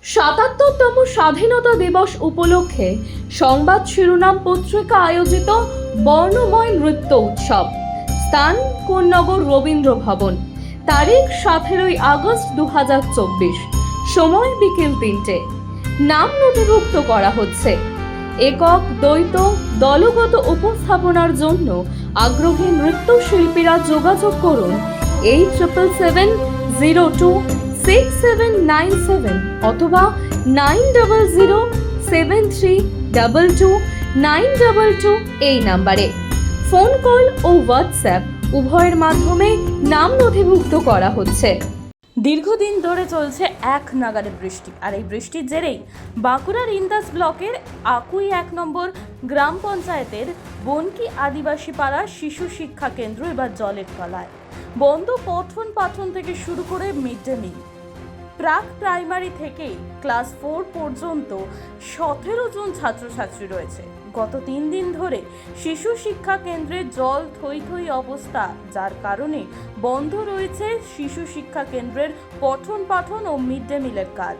৭৭তম স্বাধীনতা দিবস উপলক্ষে সংবাদ শিরোনাম পত্রিকা আয়োজিত বর্ণময় নৃত্য উৎসব। স্থান কোন্নগর রবীন্দ্র ভবন। তারিখ 17ই আগস্ট 2024। সময় বিকেল 3টে। নাম নথিভুক্ত করা হচ্ছে। একক, দ্বৈত, দলগত উপস্থাপনার জন্য আগ্রহী নৃত্যশিল্পীরা যোগাযোগ করুন 87026797 অথবা 9007322922 এই নাম্বারে। ফোন কল ও হোয়াটসঅ্যাপ উভয়ের মাধ্যমে নাম নথিভুক্ত করা হচ্ছে। দীর্ঘদিন ধরে চলছে এক নাগাড়ে বৃষ্টি, আর এই বৃষ্টির জেরেই বাঁকুড়ার ইন্দাস ব্লকের আকুই 1 নম্বর গ্রাম পঞ্চায়েতের বনকি আদিবাসী পাড়ার শিশু শিক্ষা কেন্দ্র এবার জলের তলায়। বন্ধ পঠন পাঠন থেকে শুরু করে মিড ডে মিল। প্রাক প্রাইমারি থেকেই ক্লাস 4 পর্যন্ত 17 জন ছাত্রছাত্রী রয়েছে। গত 3 দিন ধরে শিশু শিক্ষা কেন্দ্রে জল থই থই অবস্থা, যার কারণে বন্ধ রয়েছে শিশু শিক্ষা কেন্দ্রের পঠন পাঠন ও মিড ডে মিলের কাজ।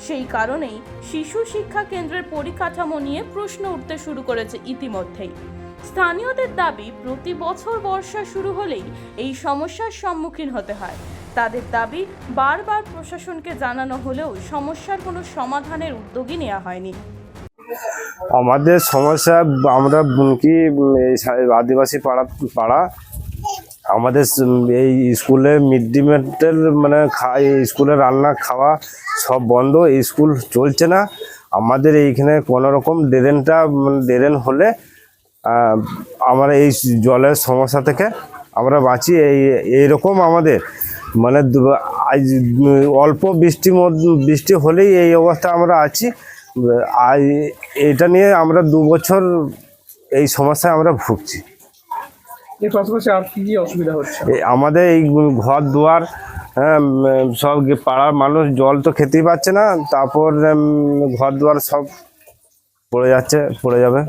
সেই কারণেই শিশু শিক্ষা কেন্দ্রের পরিকাঠামো নিয়ে প্রশ্ন উঠতে শুরু করেছে ইতিমধ্যেই। স্থানীয়দের দাবি, প্রতি বছর বর্ষা শুরু হলেই এই সমস্যার সম্মুখীন হতে হয়। তাদের দাবি, বারবার প্রশাসনকে জানানো হলেও সমস্যার কোনো সমাধানের উদ্যোগই নেওয়া হয়নি। আমাদের সমস্যা, আমরা বনকি আদিবাসী পাড়া আমাদের এই স্কুলে মিড ডে মিলের মানে স্কুলে রান্না খাওয়া সব বন্ধ, স্কুল চলছে না। আমাদের এইখানে কোনো রকম ড্রেন হলে আমরা এই জলের সমস্যা থেকে আমরা বাঁচি। এইরকম আমাদের মানে অল্প বৃষ্টি হলেই এই অবস্থা আমরা আছি। আর এটা নিয়ে আমরা 2 বছর এই সমস্যায় আমরা ভুগছি। এর পাশাপাশি আর কি কি অসুবিধা হচ্ছে? আমাদের এই ঘর দুয়ার, সব পাড়ার মানুষ জল তো খেতেই পাচ্ছে না, তারপর ঘর দুয়ার সব পড়ে যাবে।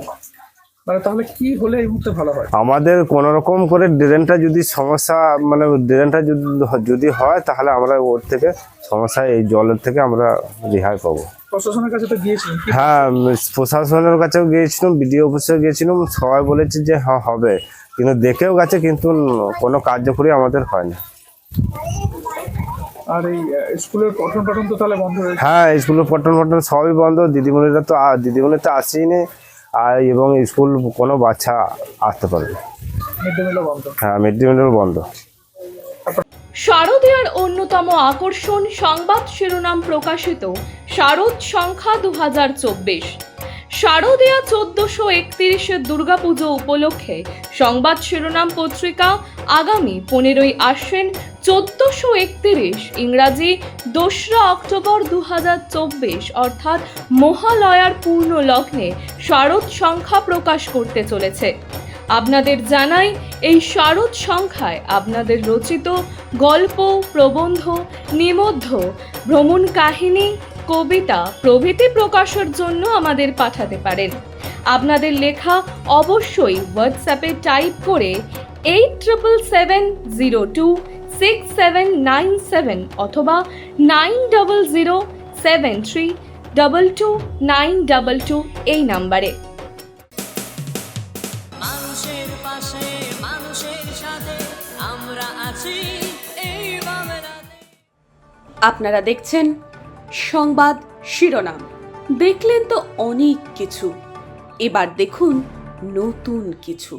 মানে তাহলে কি হলে এই মুহূর্তে ভালো হয়? আমাদের কোনো রকম করে ড্রেনটা যদি সমস্যা, মানে ড্রেনটা যদি হয় তাহলে আমরা ওর থেকে সমস্যা, এই জলের থেকে আমরা রেহাই পাবো। প্রশাসনের কাছে তো গিয়েছিলাম। হ্যাঁ, প্রশাসনের কাছেও গিয়েছিলাম, বিডিও অফিসেও গিয়েছিলাম। সবাই বলেছে যে হ্যাঁ হবে, কিন্তু দেখেও গেছে, কিন্তু কোনো কার্যকরী আমাদের হয়নি। আর এই স্কুলের পঠন পাঠন তো তাহলে বন্ধ হয়েছে? হ্যাঁ, স্কুলের পঠন সবই বন্ধ। দিদিমণি তো আসেইনি, আর এবং স্কুল কোনো বাচ্চা আসতে পারবে। মিড ডে মিলও বন্ধ? হ্যাঁ, মিড ডে মিলও বন্ধ। শারদীয়ার অন্যতম আকর্ষণ সংবাদ শিরোনাম প্রকাশিত শারদ সংখ্যা 2024। শারদীয়া 1431 দুর্গাপুজো উপলক্ষে সংবাদ শিরোনাম পত্রিকা আগামী 15ই আশ্বিন 1431 ইংরাজি 2রা অক্টোবর 2024 অর্থাৎ মহালয়ার পূর্ণ লগ্নে শারদ সংখ্যা প্রকাশ করতে চলেছে। আপনাদের জানাই, এই শারদ সংখ্যায় আপনাদের রচিত গল্প, প্রবন্ধ, নিবন্ধ, ভ্রমণ কাহিনী, কবিতা প্রভৃতি প্রকাশের জন্য আমাদের পাঠাতে পারেন। আপনাদের লেখা অবশ্যই হোয়াটসঅ্যাপে টাইপ করে 87026797 অথবা 9007322922 এই নাম্বারে। মানুষের পাশে, মানুষের সাথে আমরা আছি এই বাংলাতে। আপনারা দেখছেন সংবাদ শিরোনাম। দেখলেন তো অনেক কিছু, এবার দেখুন নতুন কিছু।